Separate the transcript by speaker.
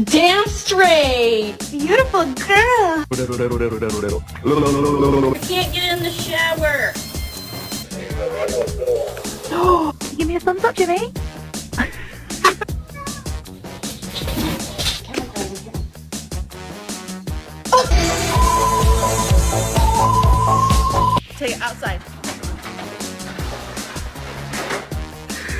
Speaker 1: Damn straight!
Speaker 2: Beautiful girl.
Speaker 1: I can't get in the shower.
Speaker 2: Give me a thumbs up, Jimmy. Take it outside.